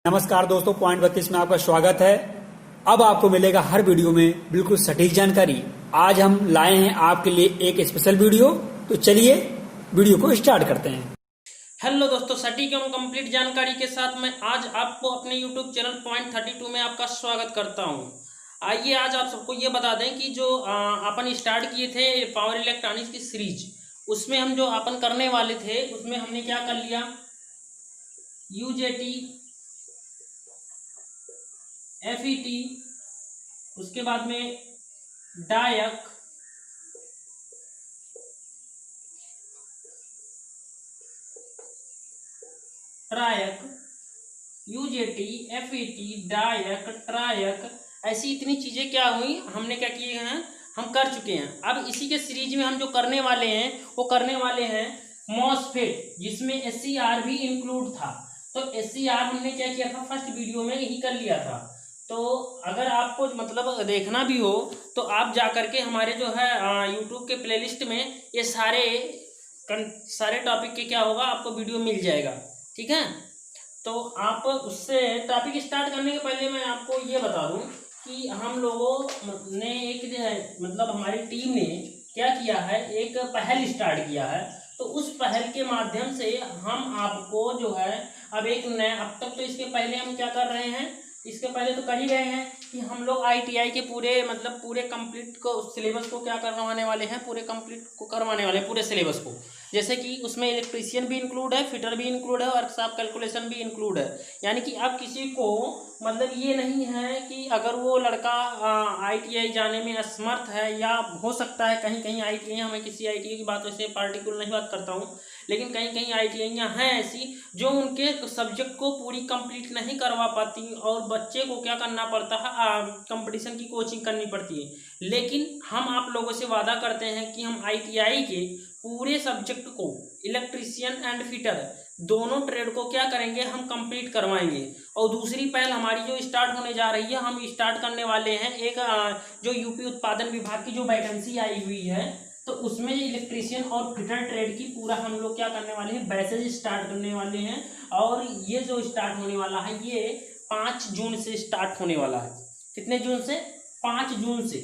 नमस्कार दोस्तों, पॉइंट 32 में आपका स्वागत है। अब आपको मिलेगा हर वीडियो में बिल्कुल सटीक जानकारी। आज हम लाए हैं आपके लिए एक स्पेशल वीडियो, तो चलिए वीडियो को स्टार्ट करते हैं। हेलो दोस्तों, सटीक एवं कंप्लीट जानकारी के साथ मैं आज आपको अपने यूट्यूब चैनल पॉइंट 32 में आपका स्वागत करता हूं। आइए आज आप सबको ये बता दें कि जो अपन स्टार्ट किए थे पावर इलेक्ट्रॉनिक्स की सीरीज, उसमें हम जो अपन करने वाले थे उसमें हमने क्या कर लिया, यूजेटी, एफईटी, उसके बाद में डायक, ट्रायक, यूजेटी, एफईटी, डायक, ट्रायक, ऐसी इतनी चीज़ें क्या हुई, हमने क्या किए हैं, हम कर चुके हैं। अब इसी के सीरीज में हम जो करने वाले हैं वो करने वाले हैं मॉसफेट, जिसमें एससीआर भी इंक्लूड था। तो एससीआर हमने क्या किया था, फर्स्ट वीडियो में यही कर लिया था। तो अगर आपको मतलब देखना भी हो तो आप जा करके हमारे जो है यूट्यूब के प्लेलिस्ट में ये सारे टॉपिक के क्या होगा, आपको वीडियो मिल जाएगा। ठीक है, तो आप उससे टॉपिक स्टार्ट करने के पहले मैं आपको ये बता दूं कि हम लोगों ने एक मतलब हमारी टीम ने क्या किया है, एक पहल स्टार्ट किया है। तो उस पहल के माध्यम से हम आपको जो है अब एक नया, अब तक तो इसके पहले हम क्या कर रहे हैं, इसके पहले तो कर ही रहे हैं कि हम लोग आईटीआई के पूरे मतलब पूरे कंप्लीट को सिलेबस को क्या करवाने वाले हैं, पूरे कंप्लीट को करवाने वाले हैं पूरे सिलेबस को। जैसे कि उसमें इलेक्ट्रीशियन भी इंक्लूड है, फिटर भी इंक्लूड है, वर्कशॉप कैलकुलेशन भी इंक्लूड है। यानी कि अब किसी को मतलब ये नहीं है कि अगर वो लड़का आईटीआई जाने में असमर्थ है, या हो सकता है कहीं कहीं आईटीआई, हमें किसी आईटीआई की बात वैसे पार्टिकुलर नहीं बात करता हूँ, लेकिन कहीं कहीं आईटीआईयाँ हैं ऐसी जो उनके सब्जेक्ट को पूरी कंप्लीट नहीं करवा पाती और बच्चे को क्या करना पड़ता है, कंपटीशन की कोचिंग करनी पड़ती है। लेकिन हम आप लोगों से वादा करते हैं कि हम आईटीआई के पूरे सब्जेक्ट को, इलेक्ट्रीशियन एंड फिटर दोनों ट्रेड को क्या करेंगे, हम कंप्लीट करवाएंगे। और दूसरी पहल हमारी जो स्टार्ट होने जा रही है, हम स्टार्ट करने वाले हैं एक जो यूपी उत्पादन विभाग की जो वैकेंसी आई हुई है, तो उसमें इलेक्ट्रीशियन और फिटर ट्रेड की पूरा हम लोग क्या करने वाले हैं, बैचेज स्टार्ट करने वाले हैं। और ये जो स्टार्ट होने वाला है ये 5 जून से स्टार्ट होने वाला है। कितने जून से? 5 जून से।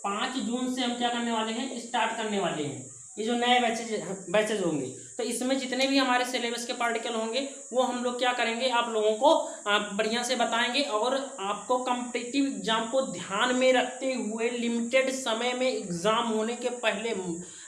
5 जून से हम क्या करने वाले हैं, स्टार्ट करने वाले हैं ये जो नए बैचेज होंगे। तो इसमें जितने भी हमारे सिलेबस के पार्टिकल होंगे वो हम लोग क्या करेंगे, आप लोगों को बढ़िया से बताएंगे। और आपको कॉम्पिटिटिव एग्जाम को ध्यान में रखते हुए लिमिटेड समय में एग्जाम होने के पहले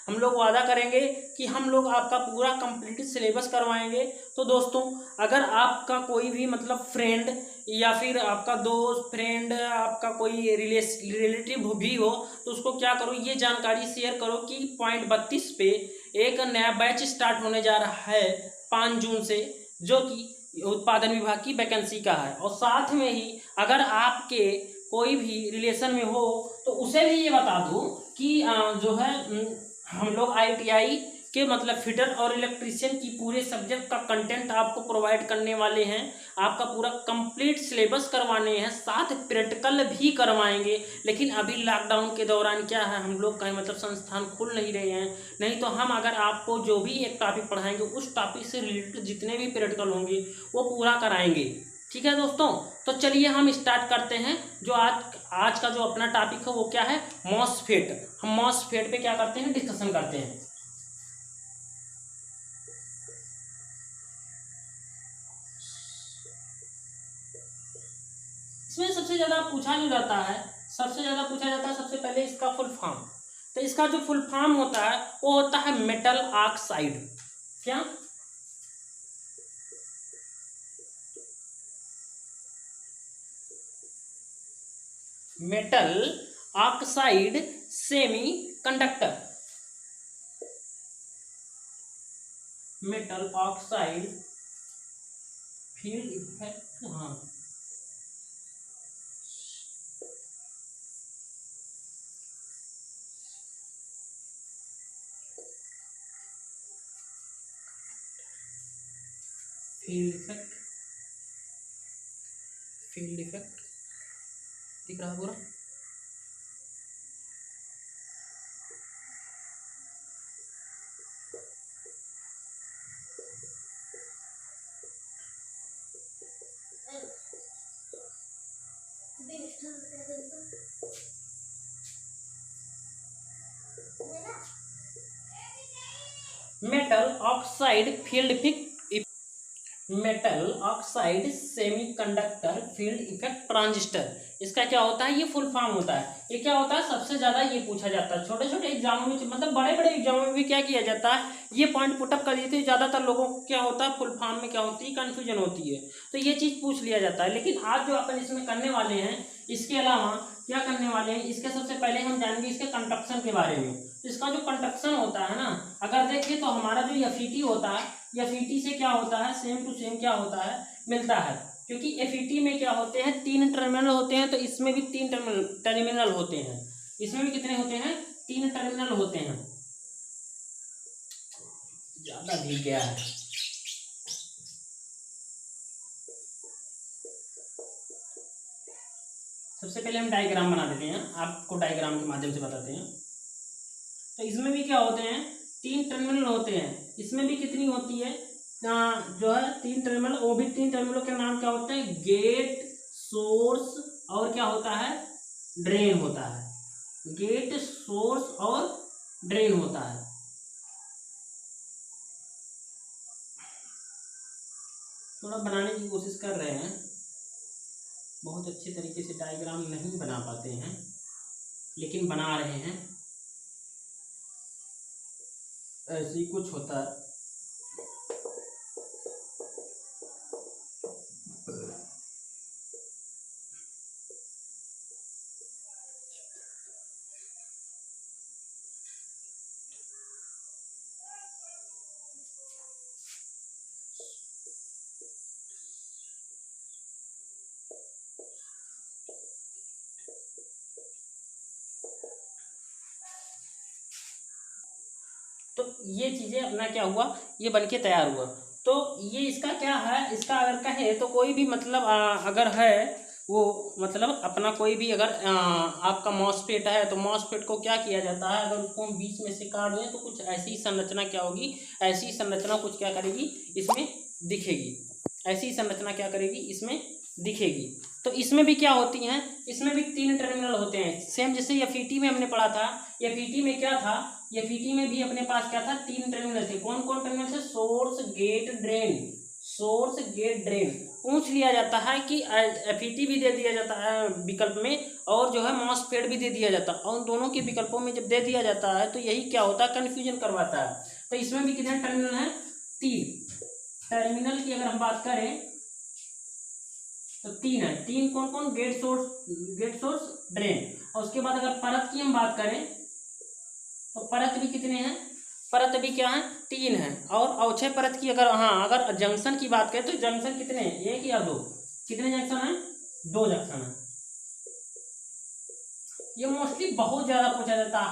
हम लोग वादा करेंगे कि हम लोग आपका पूरा कंप्लीट सिलेबस करवाएंगे। तो दोस्तों, अगर आपका कोई भी मतलब फ्रेंड या फिर आपका दोस्त, फ्रेंड, आपका कोई रिलेटिव भी हो, तो उसको क्या करो, ये जानकारी शेयर करो कि पॉइंट 32 पे एक नया बैच स्टार्ट होने जा रहा है 5 जून से, जो कि उत्पादन विभाग की वैकेंसी का है। और साथ में ही अगर आपके कोई भी रिलेशन में हो तो उसे भी ये बता दो कि जो है हम लोग आईटीआई के मतलब फिटर और इलेक्ट्रीशियन की पूरे सब्जेक्ट का कंटेंट आपको प्रोवाइड करने वाले हैं। आपका पूरा कंप्लीट सिलेबस करवाने हैं, साथ प्रैक्टिकल भी करवाएंगे। लेकिन अभी लॉकडाउन के दौरान क्या है, हम लोग कहीं मतलब संस्थान खुल नहीं रहे हैं, नहीं तो हम अगर आपको जो भी एक टॉपिक पढ़ाएंगे उस टॉपिक से रिलेटेड जितने भी प्रैक्टिकल होंगे वो पूरा कराएंगे। ठीक है दोस्तों, तो चलिए हम स्टार्ट करते हैं। जो आज का जो अपना टॉपिक है वो क्या है, मॉसफेट। हम मॉसफेट पे क्या करते हैं, डिस्कशन करते हैं। इसमें सबसे ज्यादा पूछा जो जाता है, सबसे पहले इसका फुल फॉर्म। तो इसका जो फुल फॉर्म होता है वो होता है मेटल ऑक्साइड। क्या? Metal oxide semi conductor. Metal oxide field effect, हाँ, फील्ड इफेक्ट, फील्ड इफेक्ट दिख रहा है पूरा। Metal oxide semiconductor field effect transistor, इसका क्या होता है, ये फुल फॉर्म होता है। ये क्या होता है, सबसे ज्यादा ये पूछा जाता है छोटे छोटे एग्जामों में, मतलब बड़े बड़े एग्जामों में भी क्या किया जाता है, ये पॉइंट पुटअप कर देते हैं। ज्यादातर लोगों को क्या होता है, फुल फॉर्म में क्या होती है, कंफ्यूजन होती है, तो ये चीज पूछ लिया जाता है। लेकिन आज जो अपन इसमें करने वाले हैं, इसके अलावा क्या करने वाले हैं, इसके सबसे पहले हम जानेंगे इसके कंडक्शन के बारे में। तो इसका जो कंडक्शन होता है ना, अगर देखें तो हमारा जो एफईटी होता है, एफईटी से क्या होता है, सेम टू सेम क्या होता है, मिलता है। क्योंकि एफईटी में क्या होते हैं, 3 टर्मिनल होते हैं, तो इसमें भी 3 टर्मिनल होते हैं। इसमें भी कितने होते हैं, 3 टर्मिनल होते हैं। ज्यादा भीग गया है। सबसे पहले हम डायग्राम बना देते हैं, आपको डायग्राम के माध्यम से बताते हैं। तो इसमें भी क्या होते हैं, 3 टर्मिनल होते हैं। इसमें भी कितनी होती है, जो है 3 टर्मिनल, वो भी 3 टर्मिनलों के नाम क्या होते हैं, गेट, सोर्स और क्या होता है, ड्रेन होता है। गेट, सोर्स और ड्रेन होता है। थोड़ा बनाने की कोशिश कर रहे हैं, बहुत अच्छे तरीके से डायग्राम नहीं बना पाते हैं, लेकिन बना रहे हैं। ऐसे ही कुछ होता है। तो ये चीजें अपना क्या हुआ, ये बनके तैयार हुआ। तो ये इसका क्या है, इसका अगर कहे तो कोई भी मतलब अगर है वो मतलब अपना कोई भी अगर आपका मॉसफेट है, तो मॉसफेट को क्या किया जाता है, अगर उसको हम बीच में से काट दें तो कुछ ऐसी ही संरचना क्या होगी, ऐसी संरचना कुछ क्या करेगी, इसमें दिखेगी। ऐसी संरचना क्या करेगी, इसमें दिखेगी। तो इसमें भी क्या होती हैं, इसमें भी 3 टर्मिनल होते हैं। सेम जैसे एफईटी में हमने पढ़ा था, एफईटी में क्या था, एफईटी में भी अपने पास क्या था, 3 टर्मिनल थे। कौन कौन टर्मिनल थे, source, gate, drain. Source, gate, drain पूछ लिया जाता है कि एफईटी भी दे दिया जाता है विकल्प में, और जो है मॉसफेट भी दे दिया जाता है। और दोनों के विकल्पों में जब दे दिया जाता है तो यही क्या होता है, कन्फ्यूजन करवाता है। तो इसमें भी कितने टर्मिनल हैं, 3 टर्मिनल की अगर हम बात करें तो 3 है। 3 कौन कौन, गेट, सोर्स, ड्रेन। और उसके बाद अगर परत की हम बात करें तो परत भी कितने हैं, परत भी क्या है, 3 है। और अवक्षय परत की अगर अगर जंक्शन की बात करें तो जंक्शन कितने हैं, 1 या 2, कितने जंक्शन हैं, 2 जंक्शन है। ये मोस्टली बहुत ज्यादा पूछा जाता है,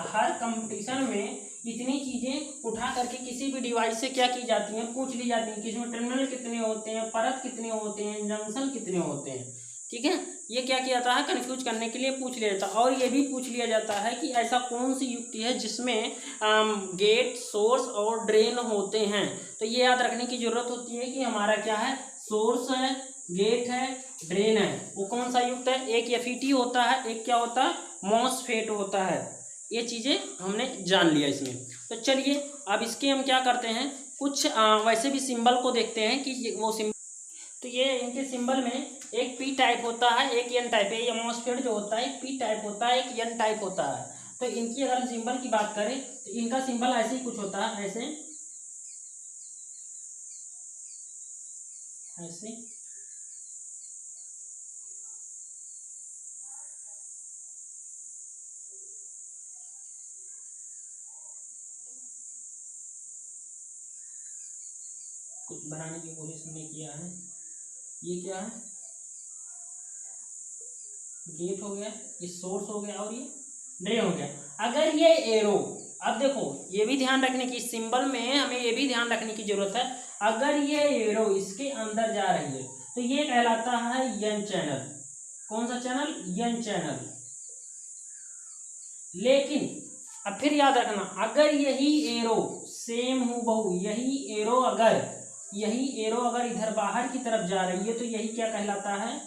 हर कंपटीशन में इतनी चीजें उठा करके किसी भी डिवाइस से क्या की जाती हैं, पूछ ली जाती हैं कि इसमें टर्मिनल कितने होते हैं, परत कितने होते हैं, जंक्शन कितने होते हैं। ठीक है, ये क्या किया जाता है, कंफ्यूज करने के लिए पूछ लिया जाता है। और ये भी पूछ लिया जाता है कि ऐसा कौन सी युक्ति है जिसमें गेट, सोर्स और ड्रेन होते हैं। तो ये याद रखने की जरूरत होती है कि हमारा क्या है, सोर्स है, गेट है, ड्रेन है। वो कौन सा युक्त है, एक एफईटी होता है, एक क्या होता है, मॉसफेट होता है। ये चीजें हमने जान लिया इसमें। तो चलिए अब इसके हम क्या करते हैं, कुछ वैसे भी सिंबल को देखते हैं कि वो सिंबल। तो ये इनके सिंबल में एक पी टाइप होता है, एक एन टाइप है। ये मॉसफेट जो होता है एक पी टाइप होता है, एक एन टाइप होता है। तो इनकी अगर हम सिंबल की बात करें तो इनका सिंबल ऐसे ही कुछ होता है, ऐसे ऐसे। कुछ बनाने की कोशिश हमने किया है। ये क्या है, गेट हो गया, ये सोर्स हो गया और ये ड्रेन हो गया। अगर ये एरो, अब देखो ये भी ध्यान रखने की, सिंबल में हमें ये भी ध्यान रखने की जरूरत है, अगर ये एरो इसके अंदर जा रही है तो ये कहलाता है एन चैनल। कौन सा चैनल, एन चैनल। लेकिन अब फिर याद रखना, अगर यही एरो सेम हूबहू यही एरो अगर इधर बाहर की तरफ जा रही है तो यही क्या कहलाता है,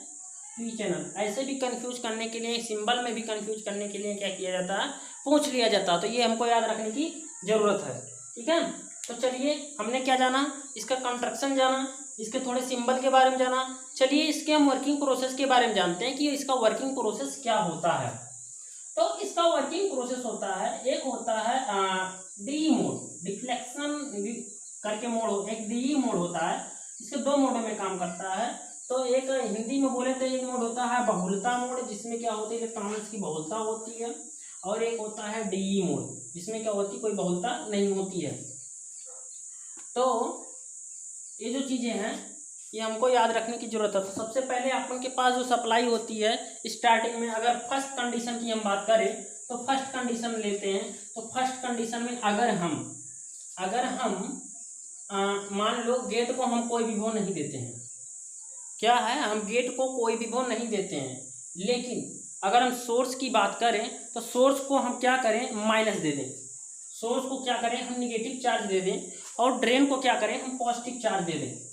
पी चैनल। ऐसे भी कंफ्यूज करने के लिए, सिंबल में भी कंफ्यूज करने के लिए क्या किया जाता है, पूछ लिया जाता है। तो ये हमको याद रखने की जरूरत है, ठीक है। तो चलिए हमने क्या जाना, इसका कंस्ट्रक्शन जाना, इसके थोड़े सिंबल के बारे में जाना। चलिए इसके हम वर्किंग प्रोसेस के बारे में जानते हैं कि इसका वर्किंग प्रोसेस क्या होता है। तो इसका वर्किंग प्रोसेस होता है, एक होता है डी मोड, डिफ्लेक्शन करके मोड, एक डी मोड होता है। इसके दो मोडों में काम करता है। तो एक हिंदी में बोले तो एक मोड होता है बहुलता मोड, जिसमें क्या होती है, इलेक्ट्रॉन्स की बहुलता होती है। और एक होता है डी मोड, जिसमें क्या होती है, कोई बहुलता नहीं होती है। तो ये जो चीजें हैं ये हमको याद रखने की जरूरत है। तो सबसे पहले अपन के पास जो सप्लाई होती है स्टार्टिंग में, अगर फर्स्ट कंडीशन की हम बात करें तो फर्स्ट कंडीशन लेते हैं। तो फर्स्ट कंडीशन में अगर हम मान लो गेट को हम कोई विभव नहीं देते हैं, क्या है, हम गेट को कोई विभव नहीं देते हैं, लेकिन अगर हम सोर्स की बात करें तो सोर्स को हम क्या करें, माइनस दे दें। सोर्स को क्या करें, हम निगेटिव चार्ज दे दें, और ड्रेन को क्या करें, हम पॉजिटिव चार्ज दे दें।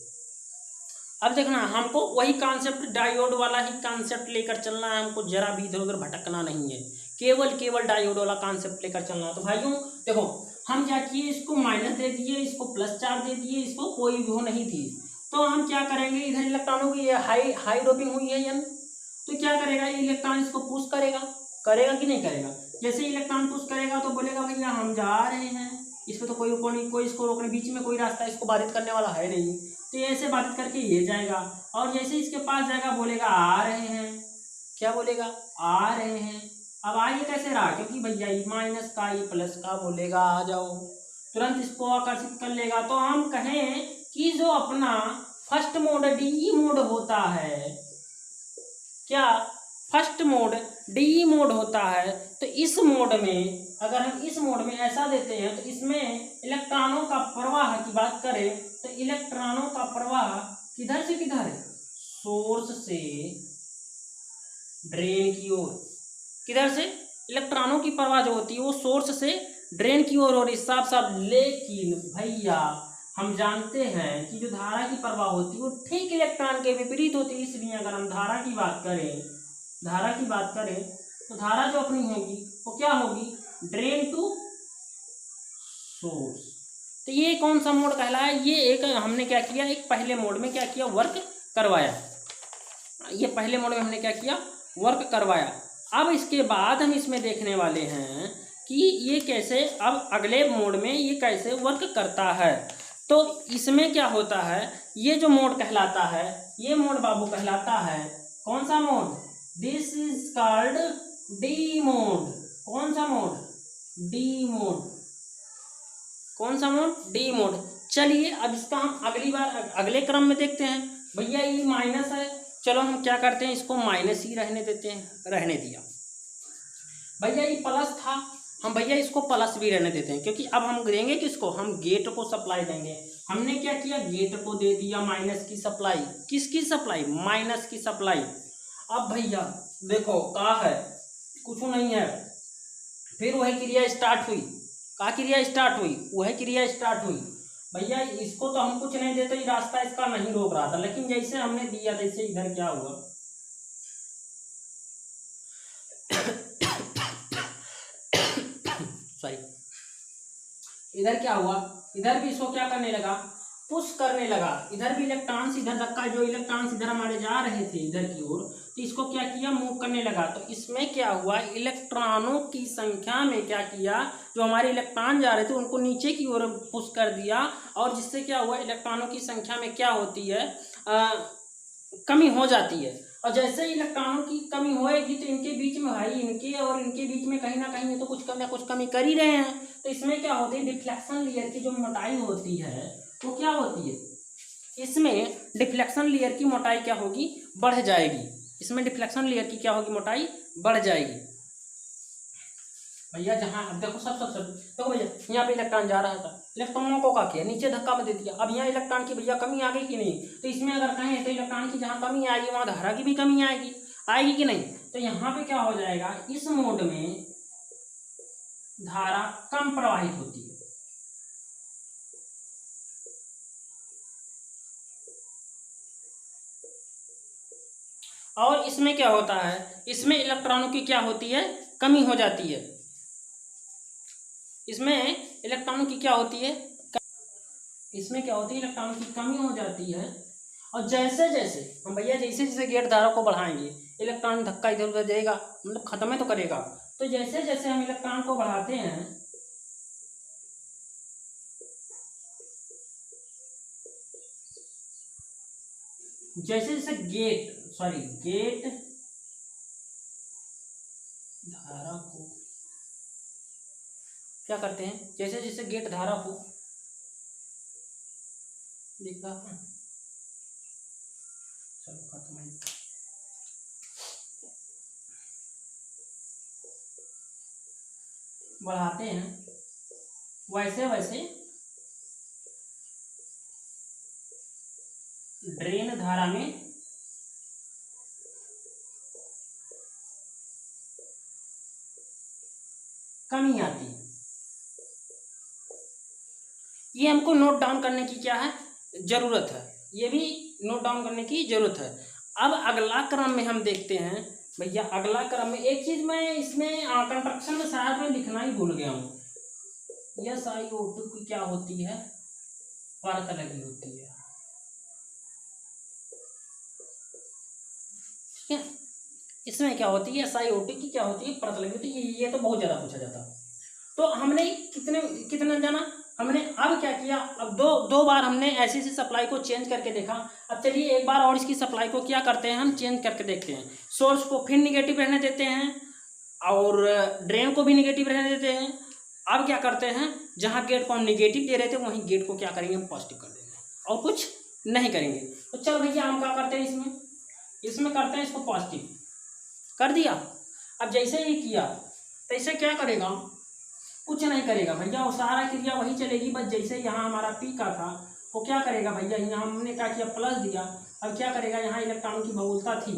अब देखना, हमको वही कॉन्सेप्ट, डायोड वाला ही कॉन्सेप्ट लेकर चलना है, हमको जरा भी इधर उधर भटकना नहीं है, केवल डायोड वाला कॉन्सेप्ट लेकर चलना है। तो भाइयों देखो, हम क्या किए, इसको माइनस दे दिए, इसको प्लस चार्ज दे दिए, इसको कोई विभव नहीं थी। तो हम क्या करेंगे, इधर इलेक्ट्रॉनों की हाई डोपिंग हुई है यन, तो क्या करेगा, ये इलेक्ट्रॉन इसको पुश करेगा कि नहीं करेगा। जैसे इलेक्ट्रॉन पुश करेगा तो बोलेगा भैया हम जा रहे हैं, इसमें तो कोई इसको रोकने, बीच में कोई रास्ता इसको बाधित करने वाला है नहीं। तो ये ऐसे बाधित करके ये जाएगा, और जैसे इसके पास जाएगा बोलेगा आ रहे हैं, क्या बोलेगा, आ रहे हैं। अब आइए कैसे रहा, क्योंकि भैया ये माइनस का ये प्लस का बोलेगा आ जाओ, तुरंत इसको आकर्षित कर लेगा। तो हम कहें कि जो अपना फर्स्ट मोड डी मोड होता है, क्या फर्स्ट मोड डी मोड होता है, तो इस मोड में अगर हम इस मोड में ऐसा देते हैं तो इसमें इलेक्ट्रॉनों का प्रवाह की बात करें तो इलेक्ट्रॉनों का प्रवाह किधर से किधर है, सोर्स से ड्रेन की ओर। किधर से, इलेक्ट्रॉनों की प्रवाह जो होती है वो सोर्स से ड्रेन की ओर हो रही, साफ साफ। लेकिन भैया हम जानते हैं कि जो धारा की प्रवाह होती है वो ठीक इलेक्ट्रॉन के विपरीत होती है। इसलिए अगर हम धारा की बात करें तो धारा जो अपनी होगी वो क्या होगी, ड्रेन टू सोर्स। तो ये कौन सा मोड कहलाया, ये एक हमने क्या किया, एक पहले मोड में क्या किया, वर्क करवाया। ये पहले मोड में हमने क्या किया, वर्क करवाया। अब इसके बाद हम इसमें देखने वाले हैं कि ये कैसे, अब अगले मोड में ये कैसे वर्क करता है। तो इसमें क्या होता है, ये जो मोड कहलाता है, ये मोड बाबू कहलाता है कौन सा mode, this is called D mode. कौन सा मोड, डी मोड। कौन सा मोड, डी मोड। चलिए अब इसका हम अगले क्रम में देखते हैं। भैया ये माइनस है, चलो हम क्या करते हैं, इसको माइनस ही रहने देते हैं, रहने दिया। भैया ये प्लस था, हम भैया इसको प्लस भी रहने देते हैं, क्योंकि अब हम देंगे किसको, हम गेट को सप्लाई देंगे। हमने क्या किया, गेट को दे दिया माइनस की सप्लाई। किसकी सप्लाई, माइनस की सप्लाई। अब भैया देखो क्या है, कुछ नहीं है, फिर वही क्रिया स्टार्ट हुई। क्या क्रिया स्टार्ट हुई, वही क्रिया स्टार्ट हुई। भैया इसको तो हम कुछ नहीं देते, ये रास्ता इसका नहीं रोक रहा था, लेकिन जैसे हमने दिया जैसे इधर क्या हुआ, सॉरी, इधर क्या हुआ, इधर भी इसको क्या करने लगा, पुश करने लगा। इधर भी इलेक्ट्रॉन्स इधर धक्का, जो इलेक्ट्रॉन्स इधर हमारे जा रहे थे इधर की ओर, तो इसको क्या किया, मूव करने लगा। तो इसमें क्या हुआ, इलेक्ट्रॉनों की संख्या में क्या किया, जो हमारे इलेक्ट्रॉन जा रहे थे उनको नीचे की ओर पुश कर दिया, और जिससे क्या हुआ, इलेक्ट्रॉनों की संख्या में क्या होती है, कमी हो जाती है। और जैसे इलेक्ट्रॉनों की कमी होएगी तो इनके बीच में भाई, इनके और इनके बीच में कहीं ना कहीं ये तो कुछ कमी कर ही रहे हैं। तो इसमें क्या होती है, डिफ्लेक्शन लेयर की जो मोटाई होती है वो क्या होती है, इसमें डिफ्लेक्शन लेयर की मोटाई क्या होगी, बढ़ जाएगी। इसमें डिफ्लेक्शन लेयर की क्या होगी, मोटाई बढ़ जाएगी। भैया जहाँ अब देखो सब देखो भैया, यहाँ पे इलेक्ट्रॉन जा रहा था, इलेक्ट्रॉनों को क्या किया, नीचे धक्का में दे दिया। अब यहाँ इलेक्ट्रॉन की भैया कमी आ गई कि नहीं, तो इसमें अगर कहें तो इलेक्ट्रॉन की जहाँ कमी आएगी वहाँ धारा की भी कमी आएगी कि नहीं। तो यहाँ पे क्या हो जाएगा, इस मोड में धारा कम प्रवाहित होती है। और इसमें क्या होता है, इसमें इलेक्ट्रॉनों की क्या होती है, कमी हो जाती है। इसमें इलेक्ट्रॉनों की क्या होती है, इसमें क्या होती है, इलेक्ट्रॉनों की कमी हो जाती है। और जैसे जैसे हम भैया जैसे जैसे गेट धारा को बढ़ाएंगे, इलेक्ट्रॉन धक्का इधर उधर देगा, मतलब खत्म ही तो करेगा। तो जैसे जैसे हम इलेक्ट्रॉन को बढ़ाते हैं, जैसे जैसे गेट धारा को क्या करते हैं, जैसे जैसे गेट धारा को देखा, चलो खत्म है, बढ़ाते हैं, वैसे वैसे ड्रेन धारा में कमी आती है। ये हमको नोट डाउन करने की क्या है, जरूरत है, ये भी नोट डाउन करने की जरूरत है। अब अगला क्रम में हम देखते हैं भैया, अगला क्रम में एक चीज मैं इसमें कंस्ट्रक्शन में शायद मैं लिखना ही भूल गया हूँ। SiO2 की क्या होती है, परत लगी होती है, ठीक है। इसमें क्या होती है, SiO2 की क्या होती है, परत लगी होती है। ये तो बहुत ज्यादा पूछा जाता है। तो हमने कितना जाना, हमने अब क्या किया, अब दो बार हमने ऐसी सप्लाई को चेंज करके देखा। अब चलिए एक बार और इसकी सप्लाई को क्या करते हैं, हम चेंज करके देखते हैं। सोर्स को फिर निगेटिव रहने देते हैं और ड्रेन को भी निगेटिव रहने देते हैं। अब क्या करते हैं, जहाँ गेट को हम निगेटिव दे रहे थे वहीं गेट को क्या करेंगे, हम पॉजिटिव कर देंगे और कुछ नहीं करेंगे। तो चल भैया हम क्या करते हैं, इसमें करते हैं इसको पॉजिटिव कर दिया। अब जैसे ही किया तैसे क्या करेगा, कुछ नहीं करेगा भैया, वो सारा क्रिया वही चलेगी। बस जैसे यहाँ हमारा पी का था, वो क्या करेगा भैया, यहाँ हमने क्या किया, प्लस दिया। अब क्या करेगा, यहाँ इलेक्ट्रॉन की बहुलता थी,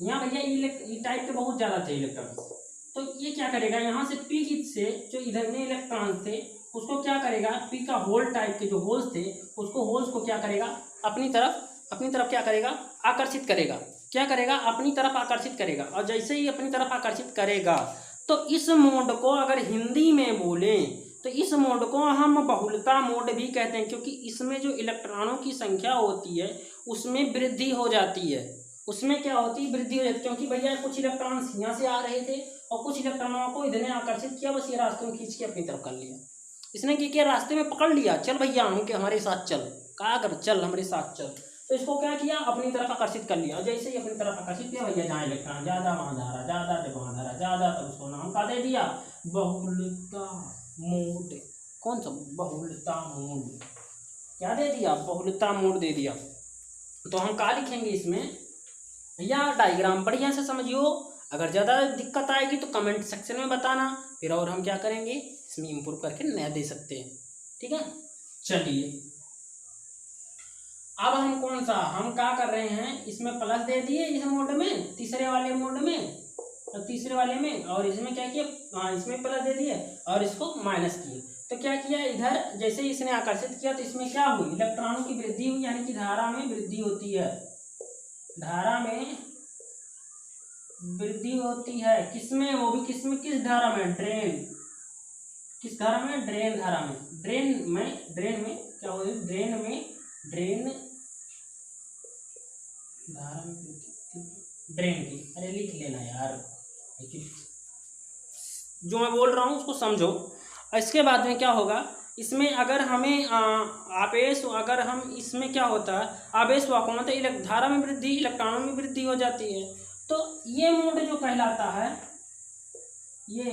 यहाँ भैया ई टाइप के बहुत ज़्यादा थे इलेक्ट्रॉन। तो ये क्या करेगा, यहाँ से पी से जो इधर में इलेक्ट्रॉन थे उसको क्या करेगा, पी का होल टाइप के जो होल्स थे उसको, होल्स को क्या करेगा, अपनी तरफ क्या करेगा, आकर्षित करेगा। क्या करेगा, अपनी तरफ आकर्षित करेगा। और जैसे ही अपनी तरफ आकर्षित करेगा तो इस मोड को अगर हिंदी में बोलें तो इस मोड को हम बहुलता मोड भी कहते हैं, क्योंकि इसमें जो इलेक्ट्रॉनों की संख्या होती है उसमें वृद्धि हो जाती है। उसमें क्या होती है, वृद्धि हो जाती है, क्योंकि भैया कुछ इलेक्ट्रॉन यहाँ से आ रहे थे और कुछ इलेक्ट्रॉनों को इधर आकर्षित किया, बस ये रास्ते में खींच के अपनी तरफ कर लिया। इसने क्या किया, रास्ते में पकड़ लिया, चल भैया हमारे साथ चल, कहा कर चल हमारे साथ चल। तो इसको क्या किया, अपनी तरफ आकर्षित कर लिया। और जैसे ही अपनी तरफ आकर्षित किया भैया, जहाँ इलेक्ट्रॉन ज़्यादा वहाँ धारा ज़्यादा, जब वहाँ धारा ज़्यादा तब उसको नाम का दे दिया बहुलता मोड। कौन सा, बहुलता मोड, क्या दे दिया, बहुलता मोड दे दिया। तो हम क्या लिखेंगे इसमें भैया, डायग्राम बढ़िया से समझियो। अगर ज़्यादा दिक्कत आएगी तो कमेंट सेक्शन में बताना, फिर और हम क्या करेंगे, इसमें इम्प्रूव करके नया दे सकते हैं, ठीक है। चलिए अब हम कौन सा, हम क्या कर रहे हैं, इसमें प्लस दे दिए इस मोड में, तीसरे वाले मोड में, और तीसरे वाले में, और इसमें क्या किया, हाँ इसमें प्लस दे दिए और इसको माइनस किए। तो क्या किया, इधर जैसे ही इसने आकर्षित किया तो इसमें क्या हुई, इलेक्ट्रॉनों की वृद्धि हुई, यानी कि धारा में वृद्धि होती है। धारा में वृद्धि होती है, किसमें, वो भी किसमें, किस धारा में, ड्रेन, किस धारा में, ड्रेन धारा में। ड्रेन में क्या हो, ड्रेन धारा में ड्रेन की, अरे लिख लेना यार, जो मैं बोल रहा हूँ उसको समझो। इसके बाद में क्या होगा, इसमें अगर हमें आवेश, अगर हम इसमें क्या होता है, आवेश वाहकों में धारा में वृद्धि, इलेक्ट्रॉनों में वृद्धि हो जाती है। तो ये मोड जो कहलाता है, ये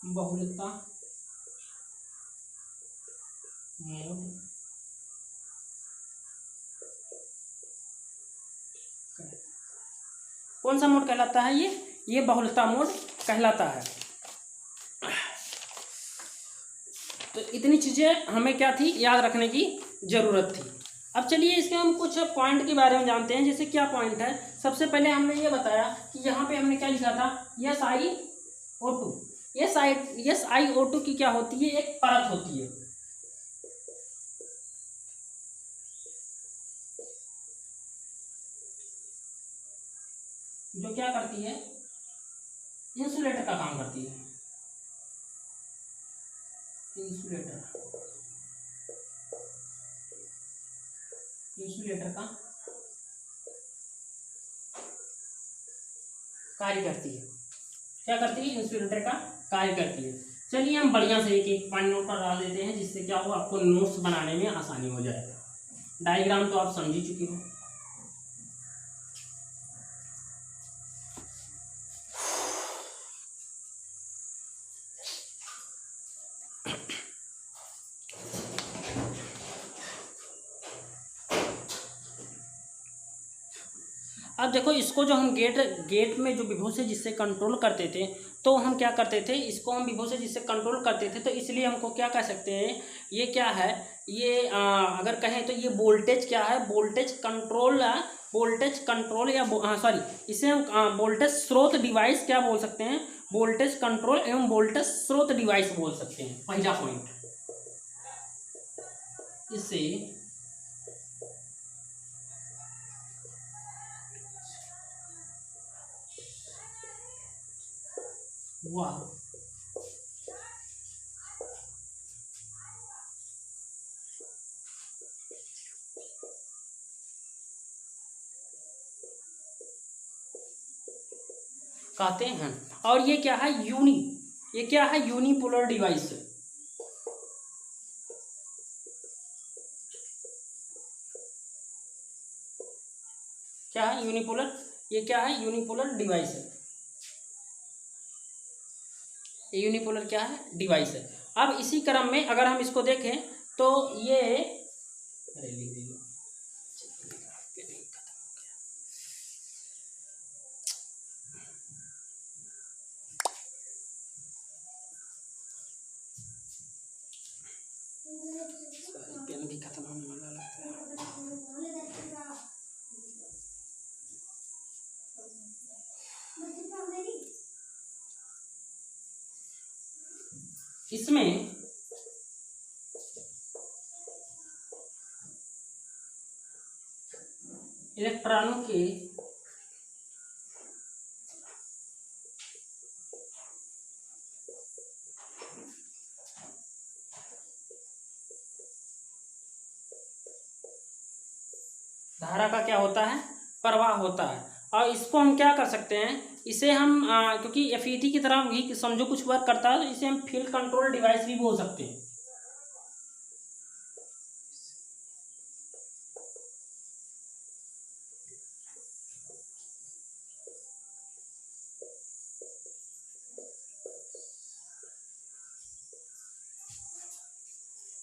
बहुलता मोड कौन सा मोड कहलाता है, ये बहुलता मोड कहलाता है। तो इतनी चीजें हमें क्या थी, याद रखने की जरूरत थी। अब चलिए इसके हम कुछ पॉइंट के बारे में जानते हैं। जैसे क्या पॉइंट है, सबसे पहले हमने ये बताया कि यहाँ पे हमने क्या लिखा था, SiO2। SiO2 की क्या होती है, एक परत होती है। जो क्या करती है, इंसुलेटर का काम करती है। इंसुलेटर का कार्य करती है। क्या करती है, इंसुलेटर का कार्य करती है। चलिए हम बढ़िया से एक एक पॉइंट नोट पर डाल देते हैं, जिससे क्या हो आपको नोट्स बनाने में आसानी हो जाए। डायग्राम तो आप समझ ही चुके हो। अब देखो, इसको जो हम गेट में जो विभव से जिससे कंट्रोल करते थे, तो हम क्या करते थे, इसको हम विभव से जिससे कंट्रोल करते थे, तो इसलिए हमको क्या कह सकते हैं, ये क्या है, ये अगर कहें तो ये वोल्टेज क्या है, वोल्टेज कंट्रोल या सॉरी, इसे हम वोल्टेज स्रोत डिवाइस क्या बोल सकते हैं, वोल्टेज कंट्रोल एवं वोल्टेज स्रोत डिवाइस बोल सकते हैं। पहला पॉइंट, इससे वाह कहते हैं। और ये क्या है, ये क्या है, यूनिपोलर डिवाइस। क्या है यूनिपोलर, ये क्या है, यूनिपोलर डिवाइस है। ये यूनिपोलर क्या है, डिवाइस है। अब इसी क्रम में अगर हम इसको देखें तो ये, अरे लिख दीजिए, पेन भी खत्म होने वाला लगता है। इसमें इलेक्ट्रॉनों के धारा का क्या होता है, प्रवाह होता है। और इसको हम क्या कर सकते हैं, इसे हम क्योंकि एफईटी की तरह भी समझो कुछ वर्क करता है, तो इसे हम फील्ड कंट्रोल डिवाइस भी बोल सकते हैं।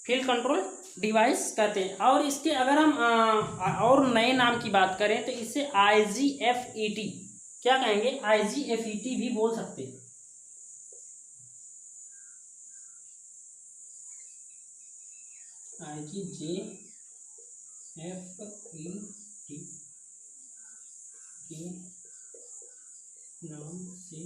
फील्ड कंट्रोल डिवाइस कहते हैं। और इसके अगर हम और नए नाम की बात करें तो इसे IGFET क्या कहेंगे, IGFET भी बोल सकते हैं। IGFET के नाम से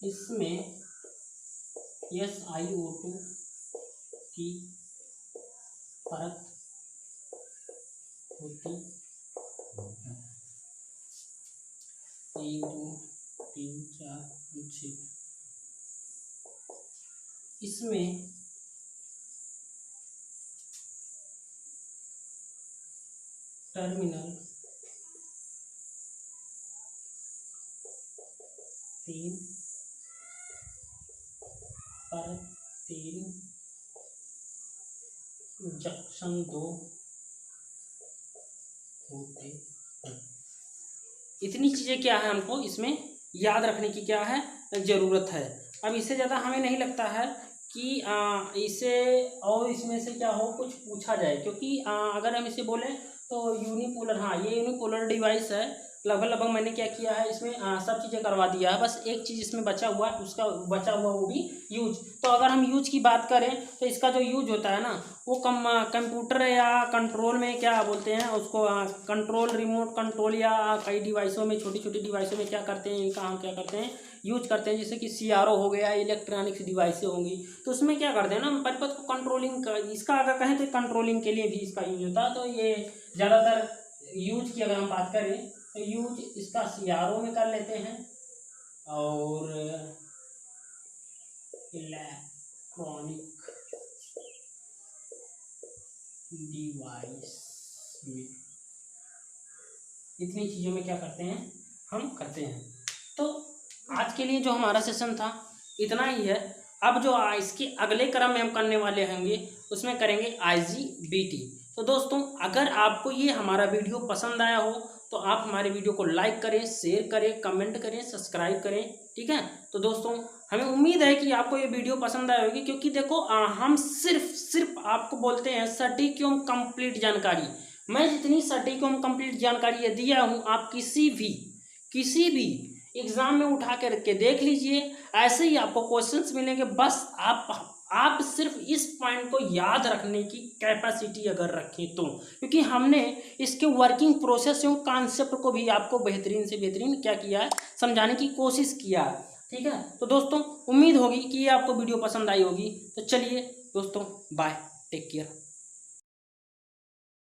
इसमें SiO2 की परत होती है। 1 2 3 4 5 6। इसमें टर्मिनल 3 परत 3 जंक्शन 2 होते हैं। इतनी चीजें क्या है, हमको इसमें याद रखने की क्या है, जरूरत है। अब इससे ज़्यादा हमें नहीं लगता है कि इसे और इसमें से क्या हो कुछ पूछा जाए, क्योंकि अगर हम इसे बोलें तो यूनिपोलर, हाँ ये यूनिपोलर डिवाइस है। लगभग मैंने क्या किया है इसमें सब चीज़ें करवा दिया है। बस एक चीज़ इसमें बचा हुआ है, उसका बचा हुआ वो भी यूज। तो अगर हम यूज की बात करें तो इसका जो यूज होता है ना वो कंप्यूटर या कंट्रोल में क्या बोलते हैं उसको, कंट्रोल, रिमोट कंट्रोल या कई डिवाइसों में, छोटी छोटी डिवाइसों में क्या करते हैं, इनका हम क्या करते हैं यूज करते हैं। जैसे कि CRO हो गया, इलेक्ट्रॉनिक्स डिवाइसें होंगी, तो उसमें क्या करते हैं ना परिपथ को कंट्रोलिंग, इसका अगर कहें तो कंट्रोलिंग के लिए भी इसका यूज होता है। तो ये ज़्यादातर यूज की अगर हम बात करें तो यूज इसका CRO में कर लेते हैं और इलेक्ट्रॉनिक डिवाइस में, इतनी चीज़ों में क्या करते हैं हम करते हैं। तो आज के लिए जो हमारा सेशन था इतना ही है। अब जो इसके अगले क्रम में हम करने वाले होंगे उसमें करेंगे IGBT। तो दोस्तों अगर आपको ये हमारा वीडियो पसंद आया हो तो आप हमारे वीडियो को लाइक करें, शेयर करें, कमेंट करें, सब्सक्राइब करें, ठीक है। तो दोस्तों हमें उम्मीद है कि आपको ये वीडियो पसंद आई होगी, क्योंकि देखो हम सिर्फ आपको बोलते हैं सटीक एवं कंप्लीट जानकारी। मैं जितनी सटीक एवं कंप्लीट जानकारी दिया हूँ आप किसी भी एग्जाम में उठा के रख के देख लीजिए, ऐसे ही आपको क्वेश्चंस मिलेंगे। बस आप सिर्फ इस पॉइंट को याद रखने की कैपेसिटी अगर रखें तो, क्योंकि हमने इसके वर्किंग प्रोसेस एवं कॉन्सेप्ट को भी आपको बेहतरीन से बेहतरीन क्या किया है समझाने की कोशिश किया है, ठीक है। तो दोस्तों उम्मीद होगी कि ये आपको वीडियो पसंद आई होगी। तो चलिए दोस्तों बाय, टेक केयर।